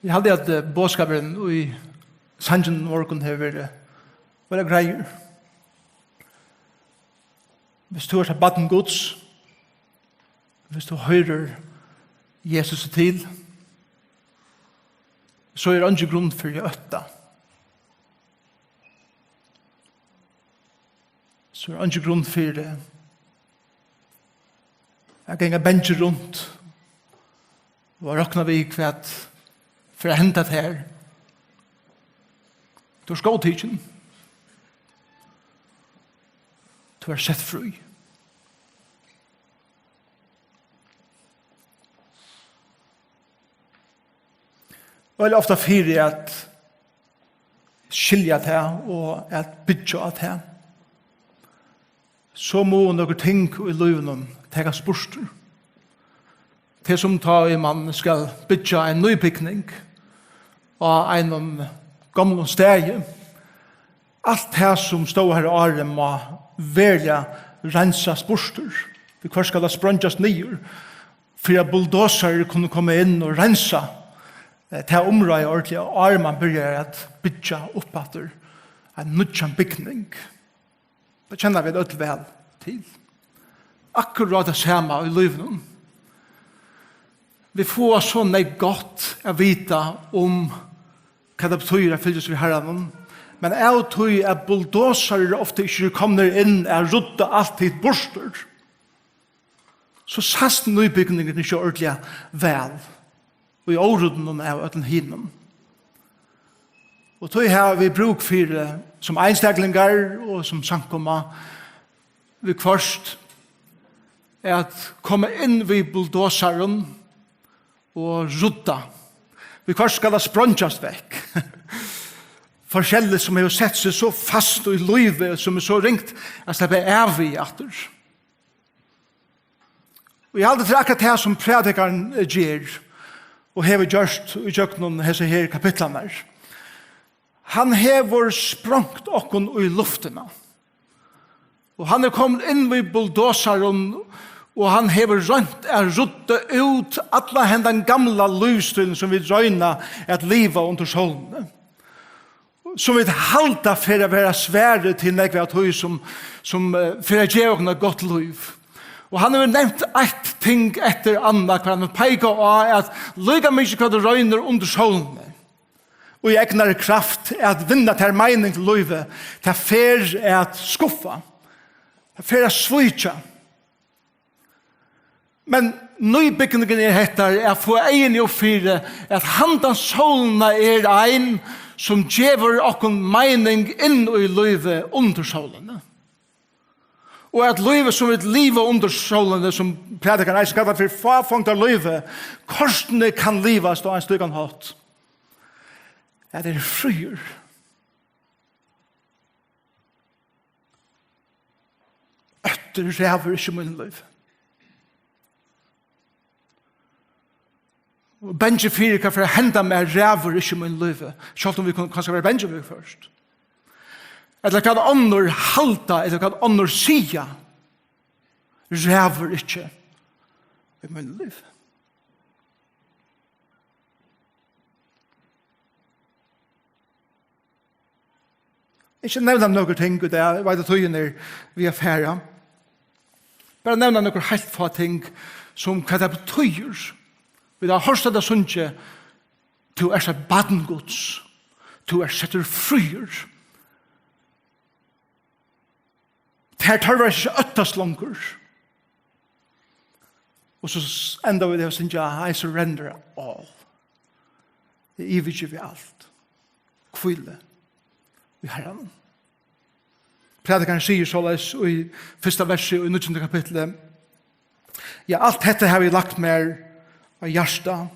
Jeg hadde at bådskaperen i sangen morgen har vært greier. Hvis du har baden Guds, hvis du hører Jesus til, så er det ikke grunn for å øtte. Så er det ikke grunn for det. Jeg ganger bencher rundt og råkner vi kvart for å hente det her. Du er skåltidsen. Du er sett fri. Veldig ofte fyrir at skilja til og at bygja til. Så må noen ting i livet tegas borster. Til som tar i man skal bygja en ny bygning og en gamle steg. Alt det som står her i året må velja rensas borster. Vi hver skal det sprøntjas nyer for at bulldoser kunne komme inn og rensa til området ordentlig, og man begynner at bygja opp etter en nødjan bygning. Det kjenner vi det vel til. Akkurat det samme i livet. Vi får så godt å vite om hva det betyr å fylles vi herren. Men jeg tror at bulldoser ofte ikke kommer inn og rydder alltid borster. Så sast nybygningen ikke ordentlig vel. Og i åruden av øtlen hinnen. Og tog her vi bruk for som einstaklingar og som sankoma vi først at komme inn vid bulldoseren og rudda. Vi først skal det sprøntjast vekk. Forskjellig som har sett seg så fast i livet som er så ringt at det blir evig etter. Og jeg hadde til akkurat det som Prædikarin gjør og hever gjørst i jøkken hese her kapitlene. Han hever sprangt okken i luftene. Og han kommet inn vid bulldoseren, og han hever rønt rydde ut alle den gamle livsstilen som vi drøyna at livet under solene. Som vi halta for å være svære til nekve at høy som for å gjøre okken et godt liv. Og han har nevnt ett ting etter andre, hva han peker av at lyga mye hva det røyner under solene. Og i egnar kraft at vinna til mening til livet, til fer at skuffa, til fer at svitja. Men nybyggningen hettar er få egen i oppfyre at handan solene er ein som gjever okkon mening inn i livet under solene. Og at livet som et liv under solene, som Prædikarin skal for fafungt av livet, korsene kan livas da en stygan hatt. Ja, det er frier. Øtter ræver ikke min liv. Og Benji fyrir kan for å henda meg ræver ikke min liv. Selv om vi kanskje være Benji først. Eller hva andre halta, eller hva andre sia, ræver ikke i min liv. Ikke nevna noen ting, og det er hva det tøyene vi er færre. Bare nevna noen helt få ting som hva det betyr. Vi har hørt det sånn ikke til å er seg badengods, til å er setter frier. Her tar vi ikke øttast langer. Og så enda vi det og sier, I surrender all. Det er ikke vi alt. Kvile. Vi har han. Prædikarin sier såleis i første verset og i 19. kapitlet. Ja, alt dette har vi lagt mer av hjertet.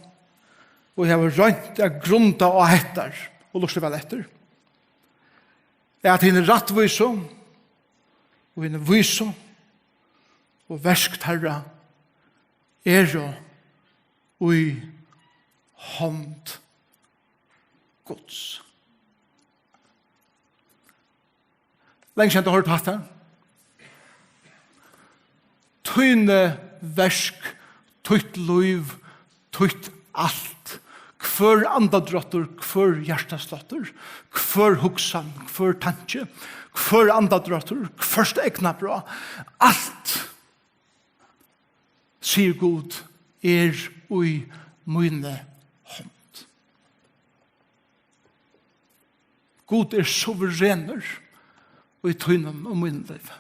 Og jeg har rønt av grunta og hettar. Og lukter vel etter. Jeg har tinnet rattviso. Og henne viso og verskt herra og i hånd Guds. Lenge kjent har hørt hatt her. Tøyne versk, tøyt liv, tøyt alt. hver andadrottur, hver hjertaslottur, hver hugsan, hver tanke, hver andadrottur, hver egna bra. Alt, sier God, ui mine hånd. God suverener i tøynen og mine liv.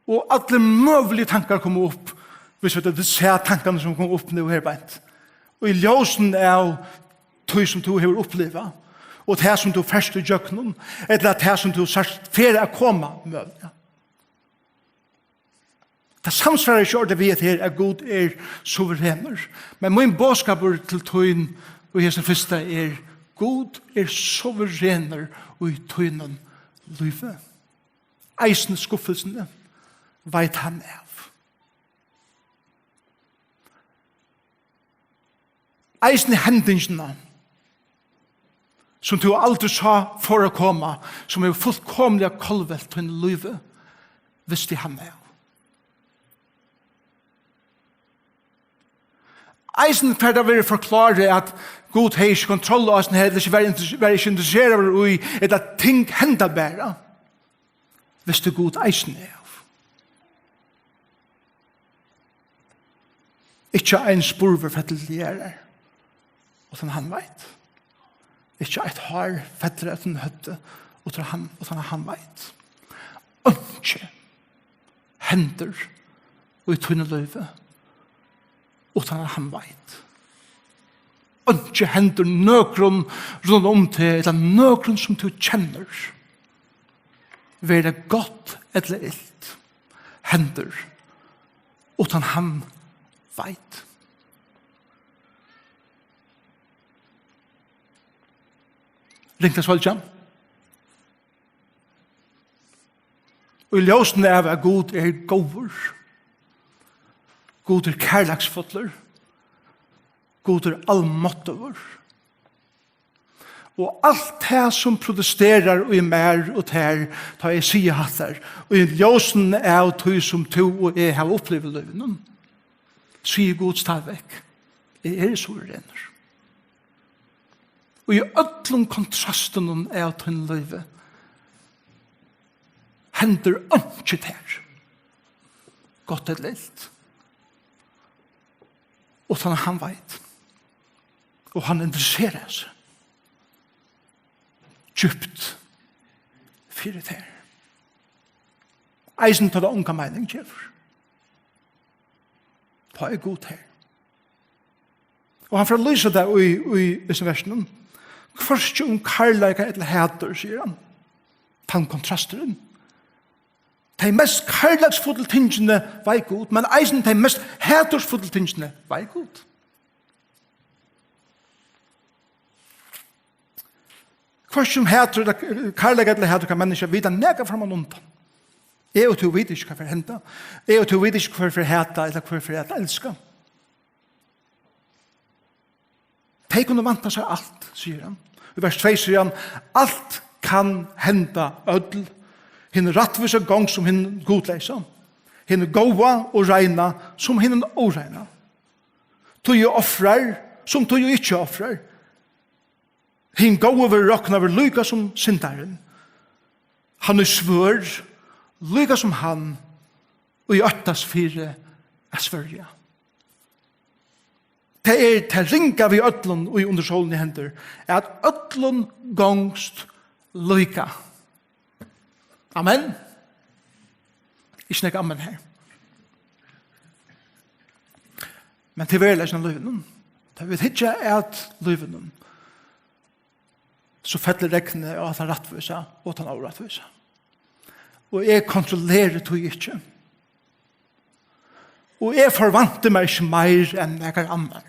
Og alle møvelige tankar kommer opp, hvis vi ser tankene som kommer opp nå her beint. Og i ljósen av tøy som du har oppleva, og det som du først i jøknen, eller det som du sørst fyrir å komme møvelige. Det samsvarer ikke ordet vi her at God suverener. Men min bådskap til tøyen og Jesu første God suverener og i tøynen livet. Eisen skuffelsene vet han av. Eisen hendingene som du aldri sa for å komme, som fullkomlig kolvet til livet, visste han av. Eisen for det vil forklare at God har ikke kontroll av oss, eller ikke være interesseret i at ting hender bare, hvis det God eisen er av. Ikke en spurver fettelig og sånn han vet. Ikke et har fettelig at han høtte, og sånn han vet. Ikke hender og i tunne løyve, utan at han vet. Ikke hender nøkron rundt til, eller nøkron som du kjenner. Være godt eller ilt. Hender utan han vet. Ringte Svaljan. Og i ljósen av at God gåver. God kærlagsfotler. God allmåttover. Og alt det som protesterer og mer og ter, tar jeg sier hatt der. Og i ljósen av tog som to og jeg har opplevd løven. Sier God stadigvæk. Jeg suverener. Og i ødlom kontrasten av tog løven hender ikke der. Godt eller litt. Og sånn han vet. Og han interesserer seg. Djupt. For det her. Eisen til det unge mening gjør. Ta god her. Og han får lyse det i disse versene. Først karlaika eller hater, sier han. Ta kontrasteren. De mest karlagsfulle tingene var god, men eisen de mest hatersfulle tingene var god. Hva som hater, karlag eller hater kan mennesker vite nega fram og undan. Jeg og to vet ikke hva for henta. Jeg og to vet ikke hva for hata eller hva for hata elska. De kunne vanta seg alt, sier han. I vers 2 sier han, alt kan henda ødel. Hinn rattvisa gong som hinn godleisa. Hinn gåa og reina som hinn oreina. Tog offrar som tog ikke offrar. Hinn gåa over rokna over lyka som syndaren. Han svør lyka som han og i 8 fire svørja. Det til ringa vi ödlun og i undersålen i hender at ödlun gongst lyka. Amen. Ikke nek amen her. Men til verleisen av løyvenen, da vi ikke at løyvenen, så fettler regne av at han rattvisa og at han avrattvisa. Og jeg kontrollerer tog ikke. Og jeg forvante meg ikke mer enn jeg annar.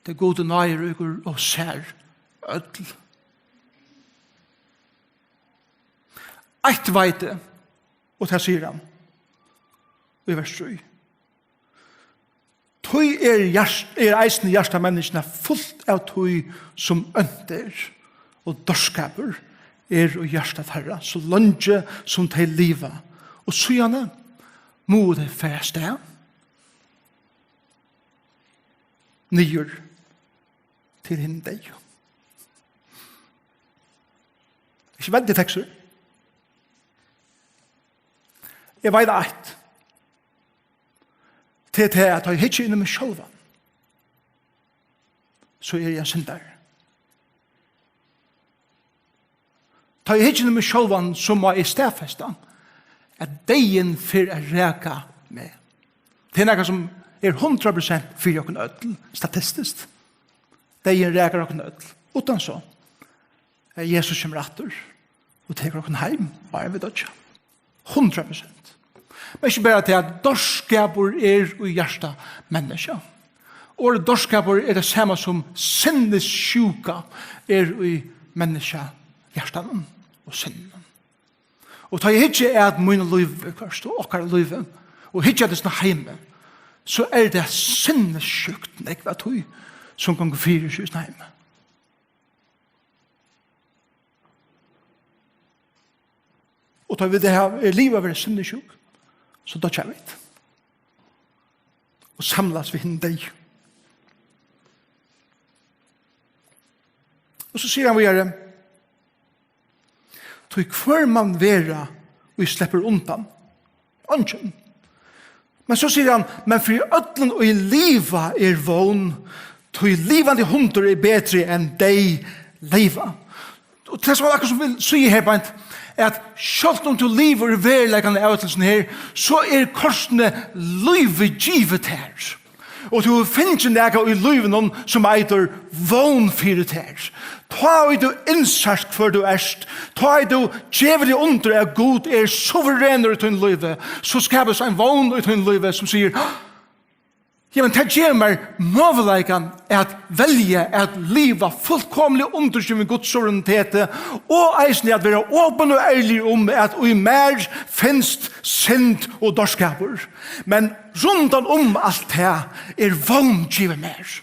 Det gode nøyrugur og ser ødel. Eit veite, og det sier han, i vers 3. Tøy eisen i hjertet av menneskene fullt av tøy som ønter og dørskaper og hjertet herre, så lønge som til livet. Og søgjene må det fæste. nyer til henne deg. Ikke veldig tekster. Jeg vet alt. Til at jeg ikke inne med sjølva. Så jeg synder. Ta jeg ikke inne med sjølva så må jeg stedfeste at deien for å reka med. Det noe som 100% for jokken ødel, statistisk. Deien reker jokken ødel. Utan så er Jesus som retter og teker jokken heim og er ved dødja. 100%. Men ikke bare til at dorskaper i hjärsta menneska. Og dorskaper det samme som sinnessjuka i menneska hjärtan og sinnen. Og ta jeg ikke at mine liv først, og okkar liv, og ikke at det er heime, så det sinnessjukt nekva tog som kan gå fyre seg heime. Og ta vi det her livet over sinnessjukt, så da kjær vi det. Og samlas vi henne deg. Og så sier han vi gjøre, tog hver man vera og slipper undan. Anken. Men så sier han, men for i ødlen og i livet vån, tog livande hunder bedre enn deg liva. Og det som akkurat som vil si her på at selv om du lever i verleggende avtelsen her, så korsene livet givet her. Og du finner ikke noe i livet som eitur vånfyret her. Ta du innsarsk for du erst. Ta du djevel i under at god suverener i din livet. Så skapes en vån i din livet som sier, ja, men det gjør meg møveleikene at velge at livet fullkomlig underskjøver Guds suverenitet og eisende at være åpen og ærlig om at i mer finnes synd og dårskaper. Men rundt om alt det vångivet mer.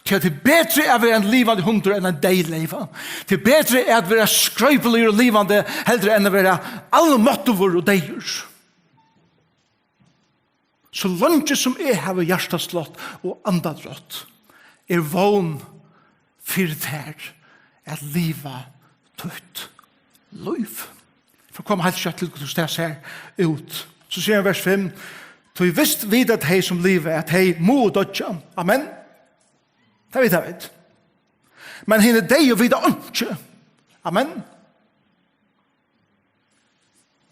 Til at det bedre å være en livande hundre enn en deg livet. Det bedre å være skrøpelig og livande heller enn å være allmåttover og deier. Så langt som har hjerteslått og andadrott vån for det at livet tøtt liv. For å komme helt kjøtt til hvordan det ser ut. Så sier han vers 5, «Så vi visst vid at hei som livet, at hei må dødja. Amen. Det vet jeg vet. Men henne deg og videre ikke. Amen.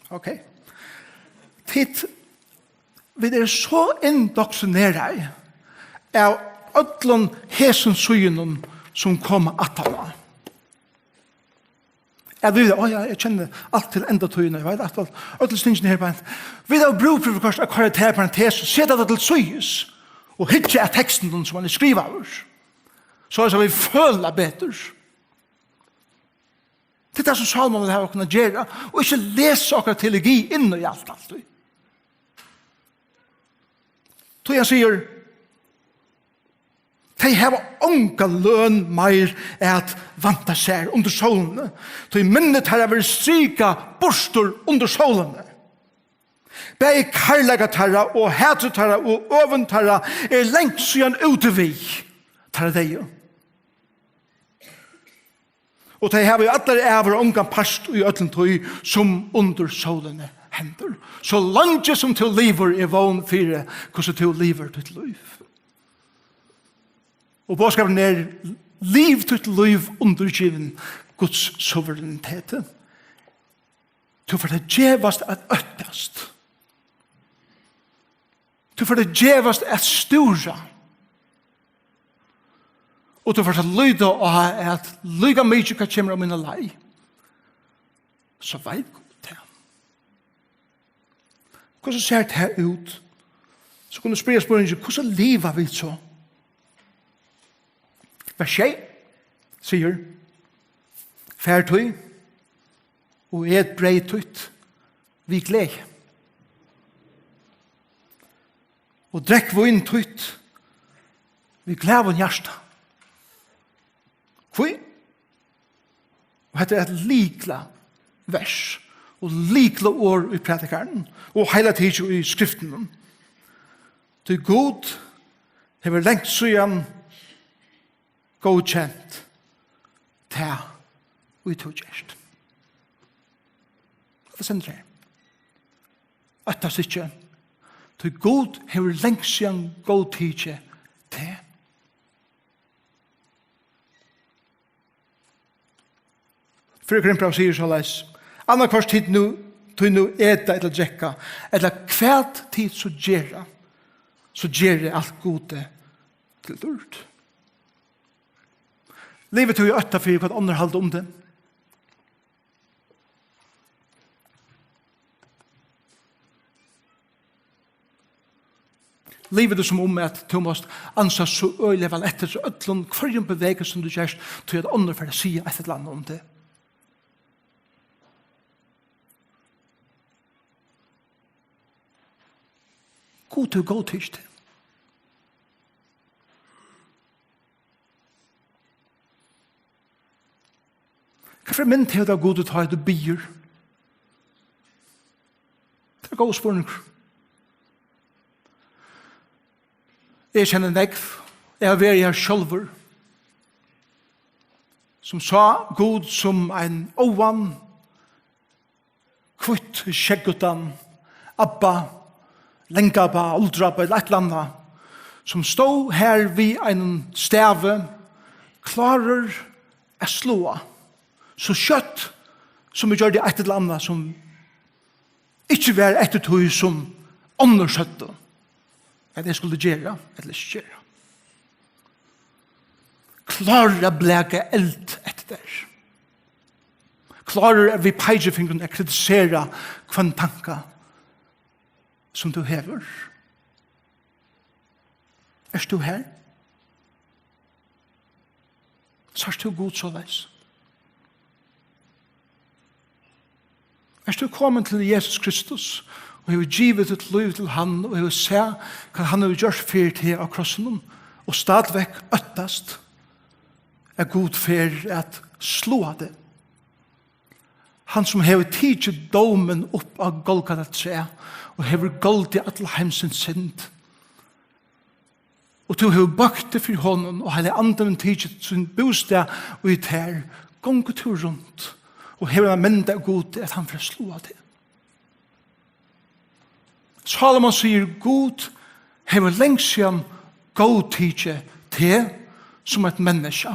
Ok. Titt, vi så indoktrinerade av ödlon hesen synen som kom att han. Jag känner allt till ända tøyene. Jag vet att ödlon stingen här på vi har bruk för först att karaktär parentes se det till syns och hitta texten som man skriver av. Så vi føler bättre. Det är så Salomon vill ha kunna göra och inte läsa och teologi in i allt. Så jeg sier, de har unga løn mer at vanta seg under solene. Så minnet har vært strika borstor under solene. Begge karlaga tarra og hætre tarra og øven tarra lengt siden utevi tarra deg. Og de har jo alle æver unga past i øtlentøy som under solene hender. Så langt som til liver vån fire, hvordan til liver til liv. Og bådskapen liv til liv undergiven Guds suverenitet. Til for det djevast at øttast. Til for det djevast at stura. Og til for det lyda og at lyga mykje hva kommer av mine lei. Så veit God det. Hvordan ser det her ut? Så kunne du spørre spørsmålet, hvordan lever vi så? Vers 6 sier, færtøy og et breitøyt vi gled. Og drekk vinn tøyt vi gled vinn hjärsta. Hvor? Og dette et likla vers og likla år i Prædikarin og hele tiden i skriften. Det god hever lengt siden godkjent til vi tog gjerst. Det sender jeg. Øttes ikke. Til god hever lengst siden god tid til. Før Grimbra sier så leis, anna kvart tid nu, tog nu eta eller drekka, eller kvært tid så gjerra alt gode til lurt. Livet tog jo øtta for hva underhold om det. Livet er som om at du måst ansa så øyelig vel etter så øtlån hver beveger som du gjerst til at andre for å si et eller annet om det. God til god tyst. Hvorfor min til det er god til å ta det bier? Det er god spørning. Jeg kjenner negv. Jeg har vært her sjølver. Som sa god som en ovan, kvitt skjeggutan, abba, lengaba, oldraba, eller et eller annet, som stod her vid en stave, klarer å slå, så kjøtt som vi gjør det et eller annet, som ikke var etter tog som undersøtte, at jeg skulle gjøre, eller ikke gjøre. Klarer å bleke eld etter der. Klarer å vi peisefingeren å kritisere hva tanker som du hever. Er du her? Så er du god så veis. Er du kommet til Jesus Kristus og har givet et liv til han og har sett hva han har gjort for til av krossen og stadigvæk øttast er god for at slå det. Han som har tidset domen opp av Golgata 3 og har gold i alle heimsens synd. Og du har bakt det for hånden og hele anden tidset sin bostad og i ter gonger tur rundt og har en mende god at han får slå det. Salomon sier god har lengst siden god tidset til som et menneske.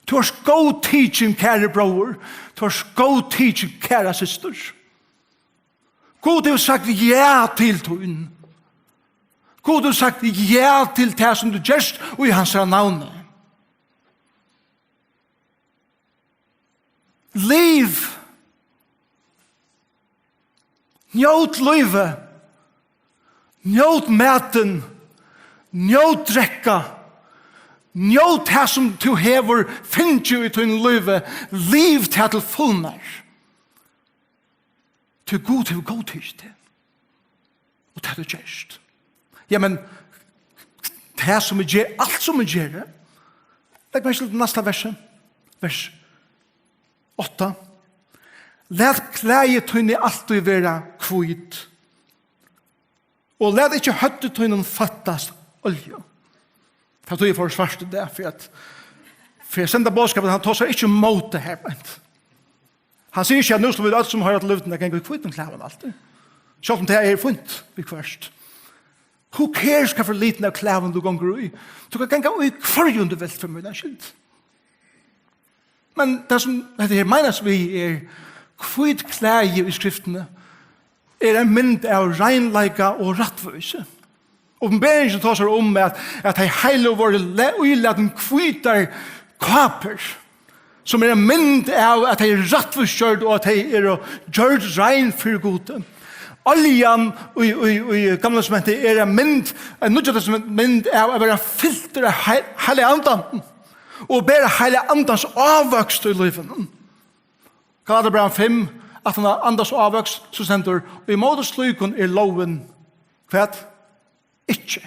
Du har god teaching, kære bror. Du har god teaching, kære syster. God har sagt ja til tøyen. God har sagt ja til det som du gjørst og i hans navn. Liv. Njøt livet. Njøt maten. Njøt drekka. Njøt det som du hever finnes jo i din liv. Liv til fullnær. Til god til god til. Og til det gjørst. Ja, men det som vi gjør, alt som vi gjør, legg meg til neste verset. Vers 8. Let klæje tøyne alltid være kvitt. Og let ikke høtte tøyne fattast olje. Det tog jeg for svart det, for jeg sender bådskapet, han tar seg ikke mot det her. Han sier ikke at nå skal vi alt som har hatt løvden, det kan gå kvitt den klæven alltid. Selv om det er funnet i kvart. Who cares hva for liten av klæven du ganger i? Du kan gå i kvarjon du vil for meg, det er skilt. Men det som det her menes vi er kvitt klæje i skriftene er en mynd av regnleika og rattvøse. Åpenberingen tar seg om at de heile våre uiladen kvitar kaper som er en mynd av at de er rattvøskjørt og at de er gjørt regn for gode. Oljan i gamle smentet er en mynd av å være filter av heile andan og bære heile andans avvøkst i livet. Galaterbrevet 5, at han har andans avvøkst, så sender og i måte sluken er loven hva? Ikke.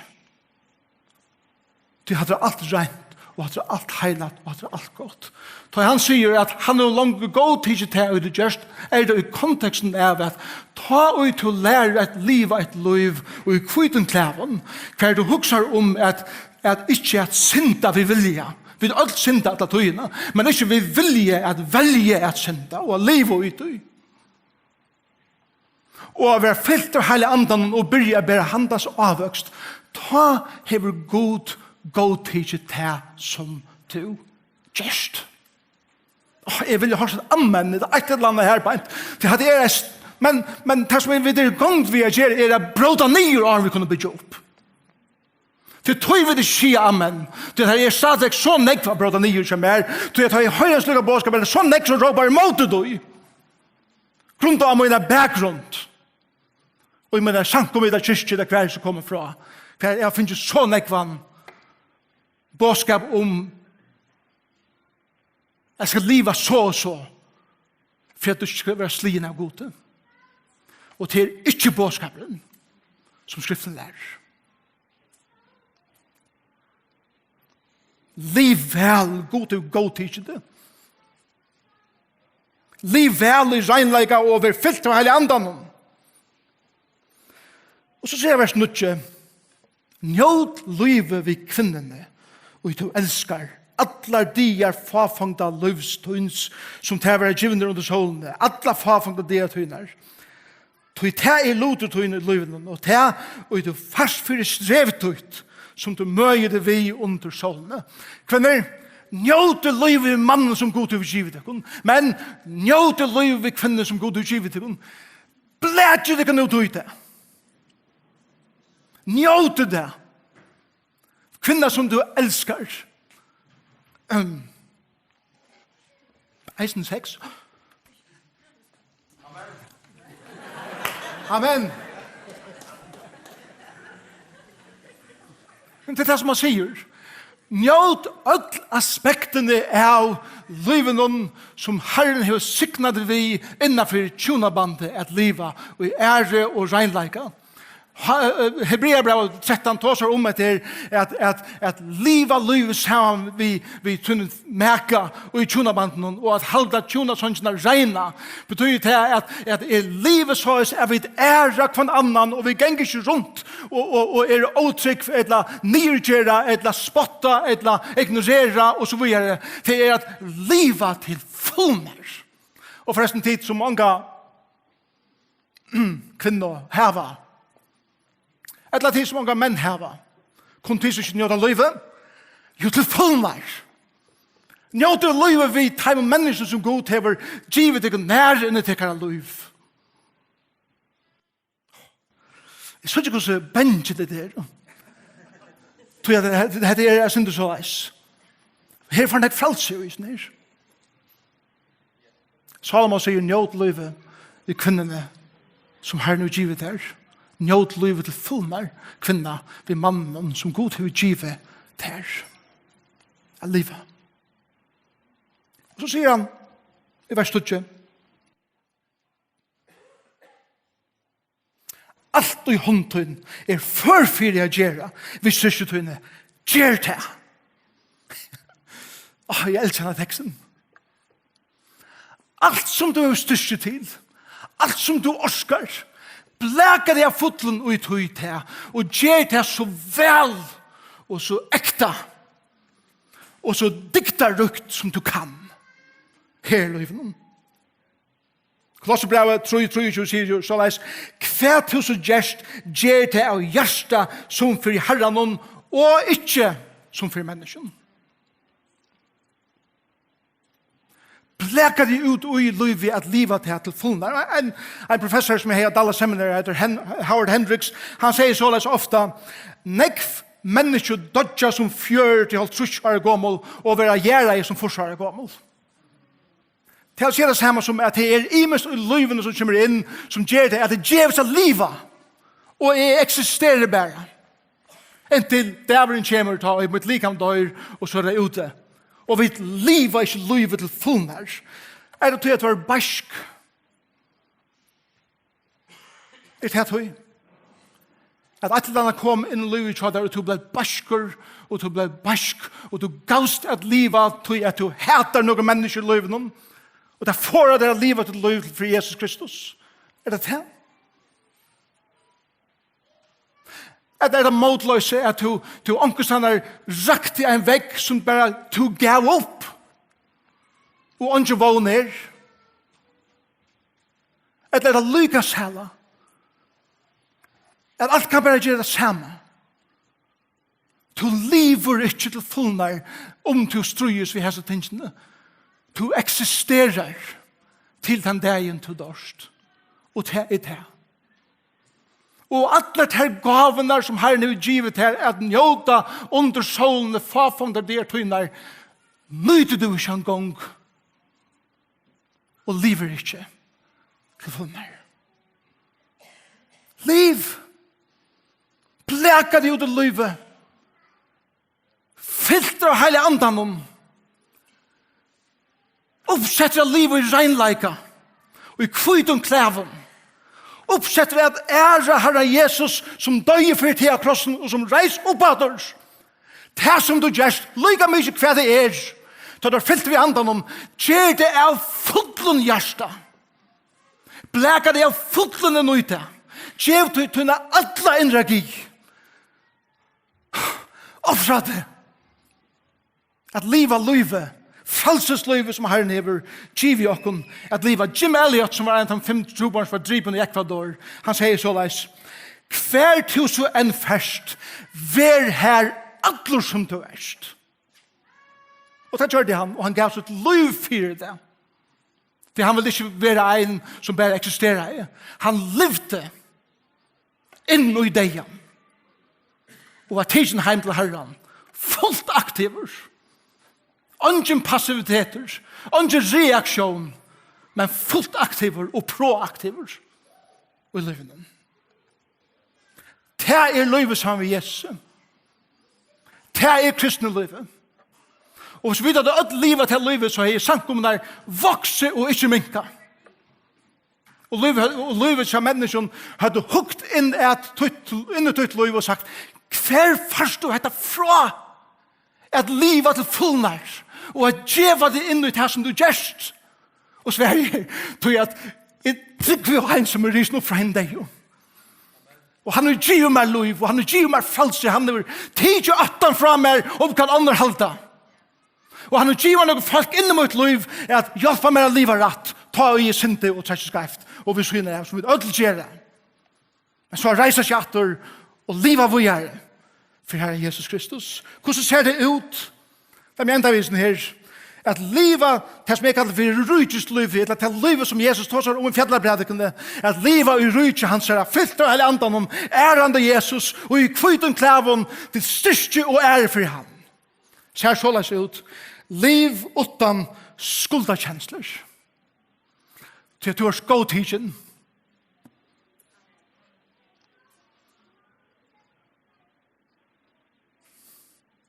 Du hadde alt rent, og hadde alt heilat, og hadde alt godt. Så han sier at han er langt god tid til å gjøre, er det i konteksten av at ta ut til å lære et liv og et liv, og i kviten klæven, hva du husker om at at ikke at synda vi vilja. Vi er alt synda at tøyna, men ikke vi vilja at velge at synda og leve ut i. Og å være fyllt av hele andan og byrja bæra handas avvøkst, ta hever god godtidget det som du gjerst. Jeg vil jo ha sånn amen, det er et eller annet her på en. Men det som vi er gongt vi gjør å bråda nyer av vi kunne bygge opp. Det tog vi det skia amen. Det er stadig så nekva bråda nyer som det er høyens lukka bådskap, det er så nekva som råbar imot det. Grunnt av mine bakgrunn. Og i mine sankum i det kyrkje det hver som kommer fra. Jeg finner så nekvann bådskap om jeg skal leva så og så for at du skal være slien av gode. Og det er ikke bådskapen som skriften lærer. Liv vel, gode og god tid det. Liv vel i regnleika og være fyllt av hele andan. Og så sier vers 9, njød livet vi kvinnene, og du elskar allar dier fafangda livstøyns som tever givner under solene, allar fafangda dier tøyner. Tøy te lotutøyner i livene, og te, og du fast fyrir strevtøyt som du møyer det vi under solene. Kvinner, njød livet vi mannen som god til givet deg, men njød livet vi kvinner som god til givet deg. Blætje deg nå tøyte. Njóte det. Kvinna som du elskar. Eisen 6. Amen. Det er det som han sier. Njót öll aspektene av liven som Herren har signat vi innanfor tjunabandet at liva og i ære og regnleika. Hebreerbrevet 13 tåsar om at liva livet sammen vi tunnet meka og i tjunabanden og at halda tjunasonsina reina betyr det at livet sås vi æra kvann annan og vi ganger ikke rundt og åtrykk eller nyrgjera eller spotta eller ignorera og så videre det at liva til fullmer og forresten tid som mange kvinnor heva eller til som mange menn heva. Kun til som ikke njøter livet. Jo til fullmer. Njøter livet vi tar med mennesker som god hever givet deg nær enn til kjære liv. Jeg synes ikke hvordan bensje det der. Det er synd og så leis. Her får han et frelse i sin her. Salomon sier njøter livet vi kvinnene som har nå givet der. Njøt livet til fullmer kvinna ved mannen som god har givet der. Av livet. Og så sier han i vers 12 alt i håndtøyen er førfyrig å gjøre hvis søstertøyene gjør det. Jeg elsker denne teksten. Alt som du er styrst til, alt som du orskar, blæka det av fotlen og i tøy til, og gjør det så vel, og så ekta, og så diktarukt som du kan, her i livet. Kolosserbrevet 3:23 sier jo så leis, hver til så gjerst, gjør det av hjärsta som for herren, og ikke som for mennesken. Blæka de ut i livet at livet til fullmer. En professor som er i Dallas Seminar heter Howard Hendricks, han sier så leis ofta, nekv mennesker dodja som 40-50 år gammel og være gjerra som 40 år gammel. Det er det samme som at det er imest i livene som kommer inn, som gjør det, at det gjør seg livet, og jeg eksisterer bare. Inntil dæveren kommer til å mitt likam dør, og så er det ute. Og vi lever ikke livet til fullmer. Er det til at vi er barsk? Er det til at et eller annet kom inn i livet til at du ble barsker, og du ble barsk, og du gavst at livet til at du hater noen mennesker i livet, og det får at det er livet til livet for Jesus Kristus. Er det til? At det motløse at du ankerstand rakt i en vegg som bare du gav opp. Og ikke vågner. At det lykkes hele. At alt kan bare gjøre det samme. Du lever ikke til fullnar du strøyes ved hese tingene. Du eksisterer til den dagen du dørst. Og det er det. Og alle de gavene som Herren har givet her, at njóta under solene, fafunder der tøyner, nøyder du ikke en gang, og lever ikke til fullnar. Liv! Bleka deg ut av livet. Filter og heilig andan om. Oppsetter livet i regnleika, og i kvidum klæven. Oppsetter vi at ære Herre Jesus som døye for til av krossen og som reis oppader. Det som du gjørst, lykke mye hva det så da fylte vi andan om, gjør det av fotlen hjärsta. Blæka det av fotlen nøyte. Gjør det til alla energi. Offra det. At liva livet, falseslivet som Herren hever, giv i okken, at liva Jim Elliot, som var en av 5 trobarns var driven i Ecuador, han sier så leis, hver til så en først, vær her allur som du erst. Og det gjør det han, og han gav sitt liv for det. For han vil ikke være en som bare eksisterer. Han levde inn i deg. Og var tidsen heim til Herren, fullt aktiver. Ingen passiviteter, ingen reaksjon, men fullt aktiver og proaktiver i livet. Det er livet sammen med Jesus. Det er kristne livet. Og hvis vi hadde alt livet til livet, så er samkommet vokse og ikke minka. Og livet som mennesken hadde hukt inn i tøyt liv og sagt, hver først du heter fra at livet til fullnær, og at djeva det inn i det som du gjerst. Og Sverige, tog jeg at jeg trykker vi en som risen opp fra henne deg. Og han har givet meg liv, og han har givet meg frelse, han har tidlig 18 fra meg, og kan andre halda. Og han har givet noen folk inn i mitt liv, at hjelpa meg å livet rett, ta og gi sinte og trekke skreft, og vi syner det, som vi ødel gjør det. Men så reiser seg atter, og livet vi gjør det, for Herre Jesus Kristus. Hvordan ser det ut? Det er min endavisen her, at livet, det som jeg kaller for rydgjøst livet, eller til livet som Jesus tar seg om i fjellarbredikene, at livet i rydgjøst hans er fyllt av hele andan om ærende Jesus, og i kviten klæven til styrke og ære for han. Ser så løs ut. Liv utan skuldakjensler. Til at du har skåtidgen.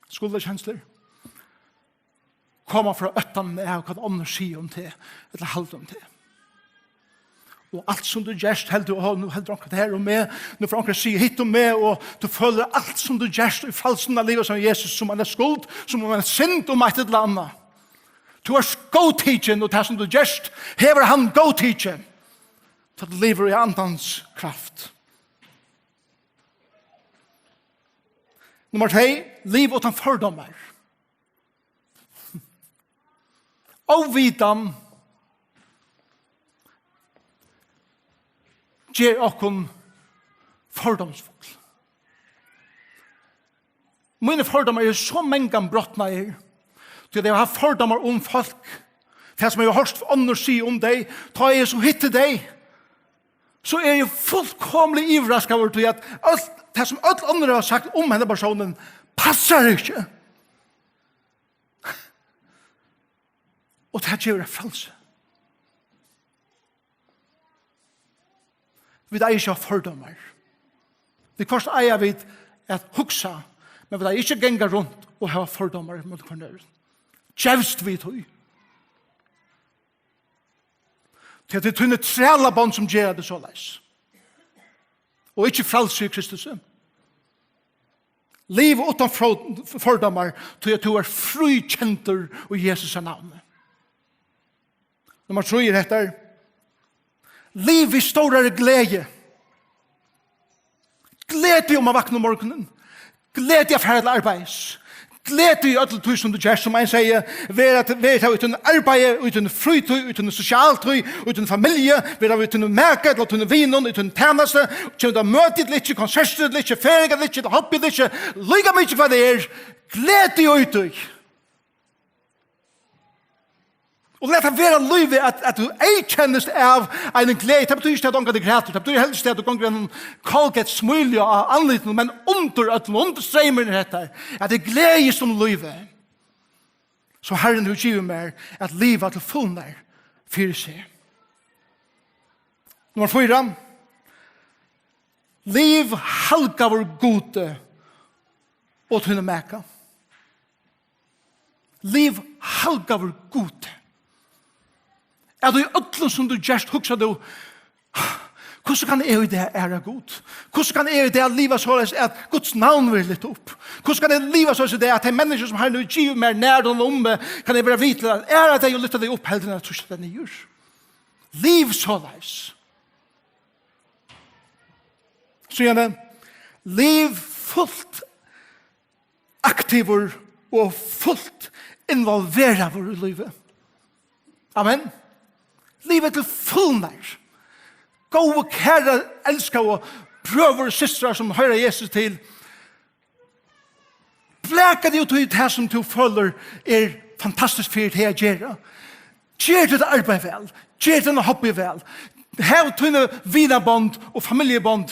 Skuldakjensler. Kommer fra øtten med hva andre sier om det, eller halvt om det. Og alt som du gjerst, helt du akkurat her og med, nå får akkurat si hit og med, og du føler alt som du gjerst i falsen av livet som Jesus, som han er skuld, som han er synd om et eller annet. Du er skåtidgen, og det som du gjerst, hever han gåtidgen, til du lever i andans kraft. Nummer 3, liv utan fordommer. Avvidan gjør okken fordomsfull. Mine fordommer er så mange brottene her, til jeg har fordommer om folk, det som jeg har hørt andre si om deg, tar jeg så hitte deg, så er jeg fullkomlig ivrasket over til at alt, det som alle andre har sagt om henne personen, passer ikke. Og det gjør jeg falsk. Vi er ikke fordommer. Vi først eier vi at huksa, men vi er ikke genga rundt og ha fordommer mot hverandre. Kjevst vi tog. Til det tunne trælabånd som gjør det så leis. Og ikke frelse i Kristus. Liv utan fordommer til at du er frikjenter og Jesus er navnet. Nummer 3 er dette. Liv i større glede. Gled deg om å vakne om morgenen. Gled deg ferdig til arbeids. Gled deg i alle tog som du gjør, som jeg sier, være uten arbeid, uten fritøy, uten sosialtøy, uten familie, være uten merke, uten vinen, uten tjeneste, kjønne deg møtet litt, konserter litt, ferie litt, hobby litt, lykke mye hva det gled deg ut deg. Og let det være livet at du kjennes av en glede. Det betyr ikke at du er græter. Det betyr helst at du kan en kalket smilje av anledning, men under streimer dette, at det gleder som livet. Så Herren du giver meg at livet til fullnær for seg. Nummer 4. Liv halgaver gode og tunne meka. Liv halgaver gode. Er du i ødlen som du gjerst, hukser du, hvordan kan jeg i det ære god? Hvordan kan jeg i det livet så at Guds navn vil litt opp? Hvordan kan jeg livet så at de mennesker som har nu givet mer nær og lomme, kan jeg være vidt til at ære deg og lytte deg opp heldre enn at du ikke den gjør? Liv så leis. Så gjerne, liv fullt aktiver og fullt involverer vår livet. Amen. Livet til fullnær. Gå og kære, elsker og prøver og søstre som hører Jesus til. Blæker det ut i det som du føler fantastisk for det jeg gjør. Gjør det arbeid vel. Gjør det hobby vel. Hev tunne vinabånd og familiebånd.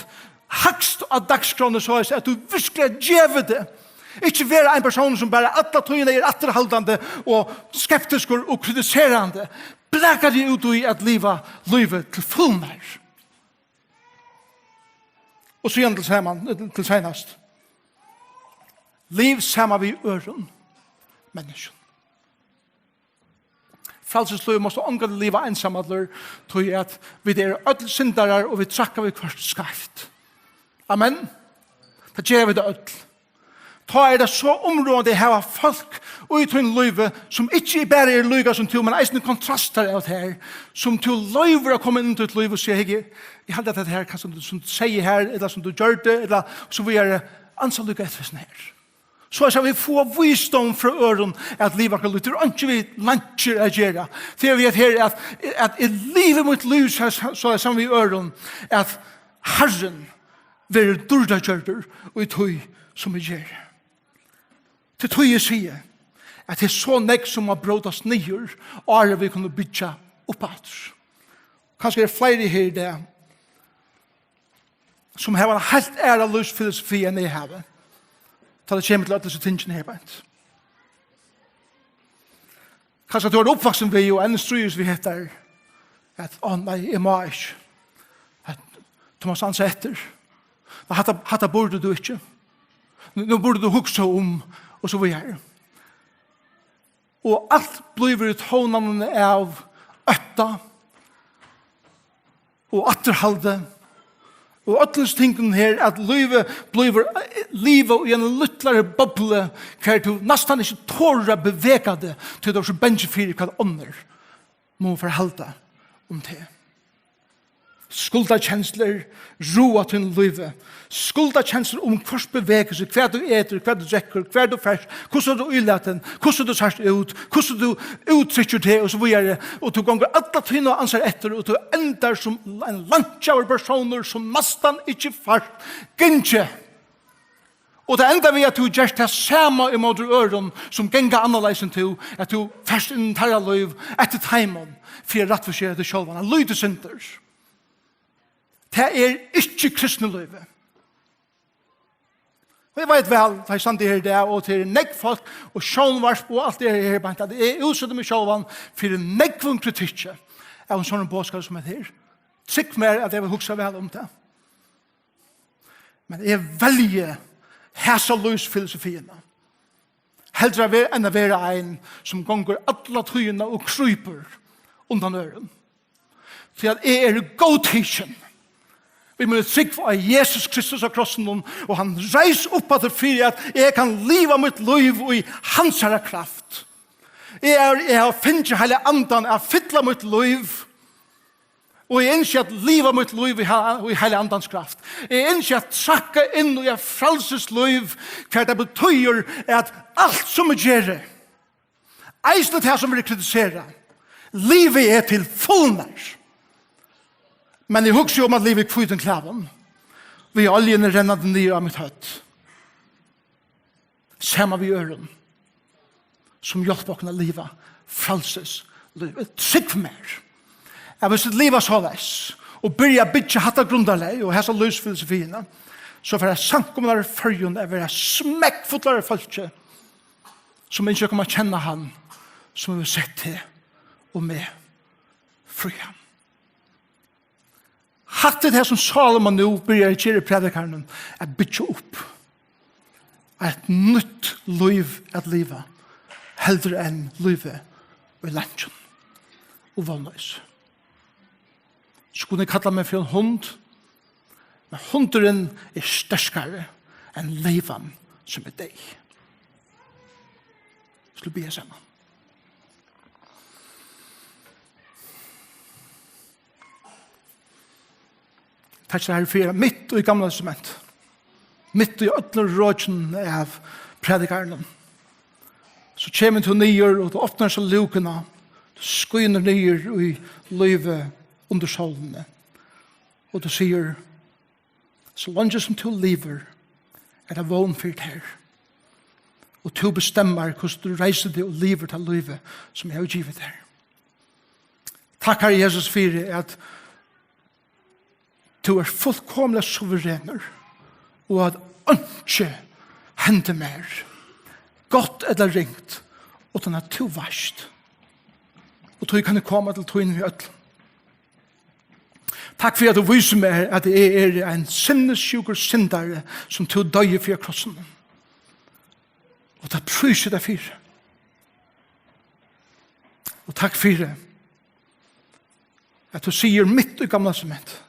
Hakst av dagskroner så at du virkelig gjør det. Ikke være en person som bare alle tøyene atterhaldende og skeptisk og kritiserende. Blæker det ut i at livet til fullnær. Og så igjen til senast. Liv sammen vi øren mennesken. Frelsesliv måste omgå livet ensamhetler til at vi ødel syndere og vi trakker vi hvert skarft. Amen. Da gjør vi det ødel. Ta det så området her folk og i tøyn løyve som ikke bare løyga som til, men eisen kontraster av det her, som til løyver å komme inn til et løyve og sier, jeg hadde dette her, hva som du sier her, eller som du gjør det, eller så vi ansallyga etter sånn her. Så vi får visdom fra øren at livet kan lytte, og ikke vi lansjer å gjøre. Det vi her at i livet mot liv så som vi øren, at Herren vil dørda gjørder og i tøy som vi gjør. Til tog jeg sier at det er så nek som har brått oss nyer og vi kunne bytja oppat. Kanskje flere her i det som har en helt æra lystfilosofi enn jeg har. Ta det kommer til at disse tingene her beint. Kanskje du har oppvaksen vi og enn strys vi heter at nei, jeg må ikke. At Thomas Hansen etter. Hatta burde du ikke. Nå burde du huske om og så videre. Og alt blir tonene av øtta og atterhalde og øtlens tingene her at livet blir i en lyttlare boble hver du nesten ikke tårer bevega det til du er så benjefyrir hva ånder må forhalde om det. Skuldakjensler, roa til livet. Skuldakjensler om hvers bevegelse, hva du eter, hva du drekker, hva du færs, hvordan du ullaten, hvordan du sørst ut, hvordan du uttrykker det, og så videre. Og du ganger alle tynne og anser etter, og du ender som en landsjauer personer som nesten ikke færs, gynnsje. Og det enda vi at du gjør det samme i måte øren som genga annerledes enn til, at du færs inn tarra liv etter teimen, for jeg rett for seg etter sjølvan, han lyder synders. Det ikke kristne livet. Og jeg vet vel, da jeg stand her det, og til neggfolk og sjónvarp og alt det her, at jeg utsetter meg sjálvan for neggvun kritikk av en sånn bådskap som her. Trykk mer at jeg vil huske vel om det. Men jeg velger hæsa lysfilosofiene. Heldre enn å være en som gonger alle tøyene og kryper undan øren. For at jeg godtidsen. Vi må trygg for Jesus Kristus av krossen og han reis opp at det fyrir at jeg kan liva mitt liv i hans herre kraft. Jeg har finnet hele andan, jeg har fytla mitt liv Og jeg ønsker at livet mitt liv i hele andans kraft. Jeg ønsker at trakka inn i et frelsesliv, hva det betyr at alt som er gjerne, eisne det som vi kritiserer, livet er til fullnær. Men jeg husker om at livet er kviten klaven. Vi er oljene rennende nye av mitt høtt. Samme vi gjør den, som hjelper åkne livet, frelses, livet, trygg for mer. Jeg vil sitte livet så leis, og begynne å bygge hatt av grunderleg, og hæsa løsfilosofiene, så for jeg sankommer førjen, jeg vil ha smekkfotlere folk, som ikke kommer å kjenne han, som vi vil sett til, og med fri ham. Hatt det her som Salomon nå begynner å gjøre Prædikarin, er bygge opp. Et nytt liv at livet, heldre enn livet i landet og vannløs. Så kunne jeg kalla meg for en hund, men hunderen er sterskere enn livet som er deg. Så be jeg sammen. Takk skal jeg for midt i gamle testament. Midt i øtler rådjen av Prædikarin. Så kommer du nyer, og du åpner seg lukene, du skyner nyer i livet under solene. Og du sier, så langt som du lever, er det vågnfyrt her. Og du bestemmer hvordan du reiser deg og lever til livet som jeg har givet her. Takk Herre Jesus for at du er fullkomlig suverener, og at ikke hender mer, godt eller ringt, utan at du varst. Og du kan komme til tog inn i ødelen. Takk for at du viser meg at jeg er en sinnessjuker syndare som du døyer for krossen. Og det pryser deg for. Og takk for at du sier mitt i gamle testament,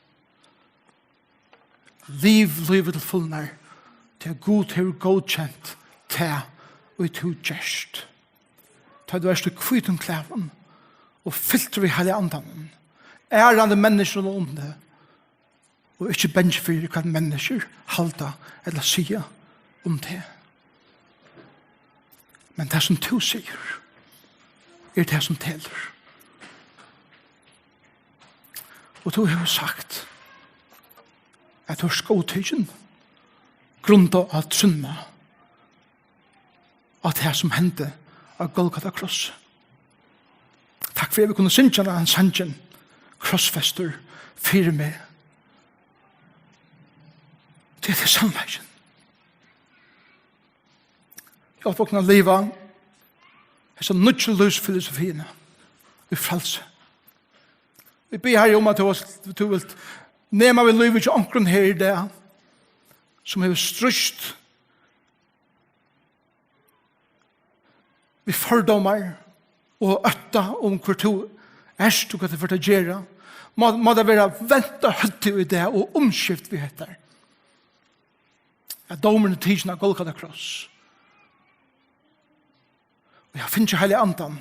livet til fullnær, til god til godkjent, til og til gjerst. Til du er til kviten klæven, og filter vi hele andan, ærende mennesker om det, og ikke bensje for hva mennesker halda eller sier om det. Men det som du sier, er det som teller. Og du har sagt at du er skåtøyen grunnet av trunna av det som hendte av Golgata kross. Takk for at vi kunne synge en sangen krossfester for meg. Det er det sannleggen. Jeg har kunne leve en sånn nødvendig løsfilosofiene i frelse. Vi ber her om at du vil nema vi livet til omkron her i det som er strøst vi fordommer og øtta om hvor du erst og hva det får til å gjøre. Må det være vente høyt i det og omskift vi heter. At domerne tidsen av Golgata kross. Og jeg finner ikke hele andan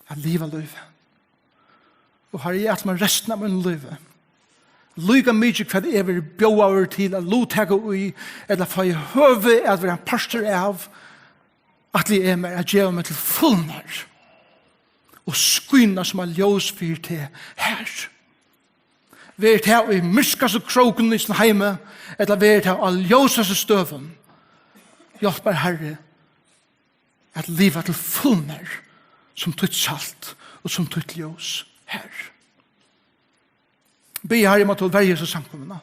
at livet er livet. Og har jeg gjort meg resten av min livet. Lyga mykje hva det er vi bjøa over til at lottega ui eller få i høve at vi er en pastor av at vi er med at gjøre meg til fullnær og skyna som er ljøsfyr til her. Vi er til å myskast og kroken i sin heime eller vi er til å ljøsast støven. Hjelper Herre at livet til fullnær som tutt salt og som tutt ljøs her. Be Herre om at du vil være så samkommende.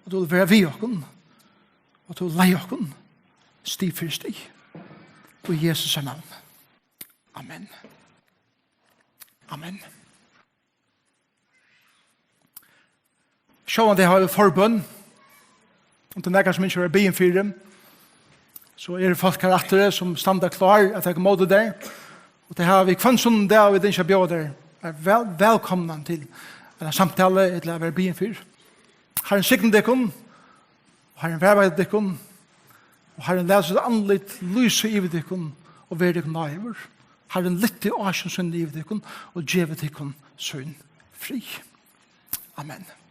At du vil være vi okken. At du vil leie okken. Stig for stig. Og i Jesus navn. Amen. Amen. Sjåan det har forbønn. Om det er nekker som ikke er byen for dem. Så er det folk her etter som stander klar at jeg må det der. Og det har vi kvannsund der og vi ikke bjør der. Er velkomna til en samtale eller være byen for. Har en sikten dekken, har en verveid dekken, og har en leset anlitt lyse i dekken, og være dekken naiver. Har en litt i asjen sønn i dekken, og djeve dekken sønn fri. Amen.